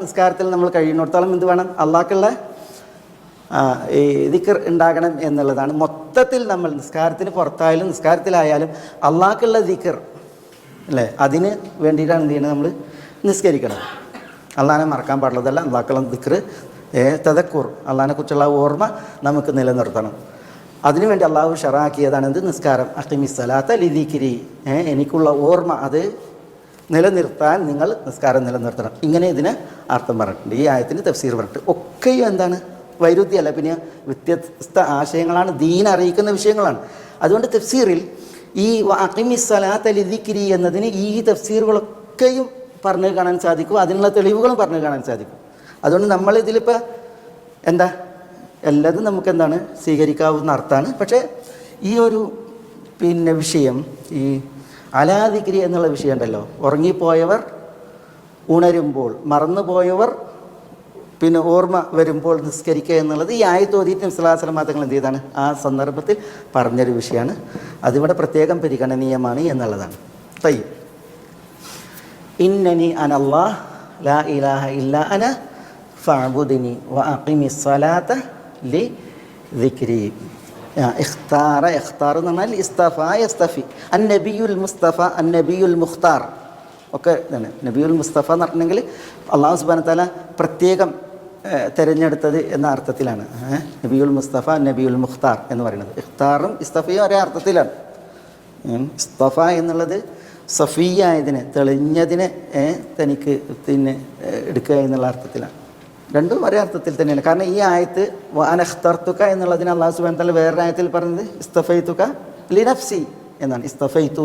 നിസ്കാരത്തിൽ നമ്മൾ കഴിയുന്നിടത്തോളം എന്ത് വേണം? അള്ളാഹ്ക്കുള്ള ഈ ദിക്ർ ഉണ്ടാകണം എന്നുള്ളതാണ്. മൊത്തത്തിൽ നമ്മൾ നിസ്കാരത്തിന് പുറത്തായാലും നിസ്കാരത്തിലായാലും അള്ളാഹ്ക്കുള്ള ദിക്ർ അല്ലേ, അതിന് വേണ്ടിയിട്ടാണ് എന്ത് ചെയ്യണം? നമ്മൾ നിസ്കരിക്കണം. അള്ളാഹിനെ മറക്കാൻ പാടുള്ളതല്ല. അള്ളാഹ്ക്കുള്ള ദിക്ർ തദക്കുർ, അള്ളാഹിനെ കുറിച്ചുള്ള ഓർമ്മ നമുക്ക് നിലനിർത്തണം. അതിനുവേണ്ടി അള്ളാഹു ഷറാക്കിയതാണ് എന്ത്? നിസ്കാരം. അഖിമിസ്സലാത്ത ലിദിക്രി, എനിക്കുള്ള ഓർമ്മ അത് നിലനിർത്താൻ നിങ്ങൾ നിസ്കാരം നിലനിർത്തണം. ഇങ്ങനെ ഇതിന് അർത്ഥം പറഞ്ഞിട്ടുണ്ട്. ഈ ആയത്തിന് തഫ്സീർ പറഞ്ഞിട്ട് ഒക്കെയും എന്താണ്? വൈരുദ്ധ്യമല്ല, പിന്നെ വ്യത്യസ്ത ആശയങ്ങളാണ്, ദീൻ അറിയിക്കുന്ന വിഷയങ്ങളാണ്. അതുകൊണ്ട് തഫ്സീറിൽ ഈ അഖിമിസ്സലാത്ത ലിദിക്രി എന്നതിന് ഈ തഫ്സീറുകളൊക്കെയും പറഞ്ഞു കാണാൻ സാധിക്കും, അതിനുള്ള തെളിവുകളും പറഞ്ഞു കാണാൻ സാധിക്കും. അതുകൊണ്ട് നമ്മളിതിലിപ്പോൾ എന്താ, എല്ലാതും നമുക്കെന്താണ് സ്വീകരിക്കാവുന്ന അർത്ഥമാണ്. പക്ഷേ ഈ ഒരു വിഷയം, ഈ അലാ ദിക്രി എന്നുള്ള വിഷയം ഉണ്ടല്ലോ, ഉറങ്ങിപ്പോയവർ ഉണരുമ്പോൾ, മറന്നുപോയവർ ഓർമ്മ വരുമ്പോൾ നിസ്കരിക്കുക എന്നുള്ളത് ഈ ആയത്ത് ഓതിയിട്ട് നബി സ്വല്ലല്ലാഹു അലൈഹി വസല്ലം തങ്ങൾ എന്ത് ചെയ്താണ്? ആ സന്ദർഭത്തിൽ പറഞ്ഞൊരു വിഷയമാണ്. അതിവിടെ പ്രത്യേകം പരിഗണനീയമാണ് എന്നുള്ളതാണ്. തയ്യിബ്. ഇന്നനി അനല്ലാഹ് ലാ ഇലാഹ ഇല്ലാ അന ഫഅ്ബുദ്നി വഅഖിമിസ്സലാത്ത ലിദിക്രി. ഇഖ്താറ എന്ന് പറഞ്ഞാൽ ഇസ്തഫ യസ്തഫി, അന്നബിയുൽ മുസ്തഫ അന്നബിയുൽ മുഖ്താർ ഒക്കെ ഇതാണ്. നബിയുൽ മുസ്തഫ എന്ന് പറഞ്ഞിട്ടുണ്ടെങ്കിൽ അള്ളാഹു സുബ്ഹാനഹു വ തആല പ്രത്യേകം തിരഞ്ഞെടുത്തത് എന്ന അർത്ഥത്തിലാണ്. നബിയുൽ മുസ്തഫ നബിയുൽ മുഖ്താർ എന്ന് പറയുന്നത്. ഇഖ്താറും ഇസ്തഫയും ഒരേ അർത്ഥത്തിലാണ്. ഇസ്തഫ എന്നുള്ളത് സഫിയായതിനെ, തെളിഞ്ഞതിനെ തനിക്ക് എടുക്കുക എന്നുള്ള അർത്ഥത്തിലാണ്. രണ്ടും ഒരേ അർത്ഥത്തിൽ തന്നെയാണ്. കാരണം ഈ ആയത്ത് അനഖ്തർതുക എന്നുള്ളതിന് അല്ലാഹു സുബ്ഹാനഹു വ തആല വേറൊരു ആയത്തിൽ പറഞ്ഞത് ഇസ്തഫൈതുക ലിനഫ്സി എന്നാണ്. ഇസ്തഫൈതു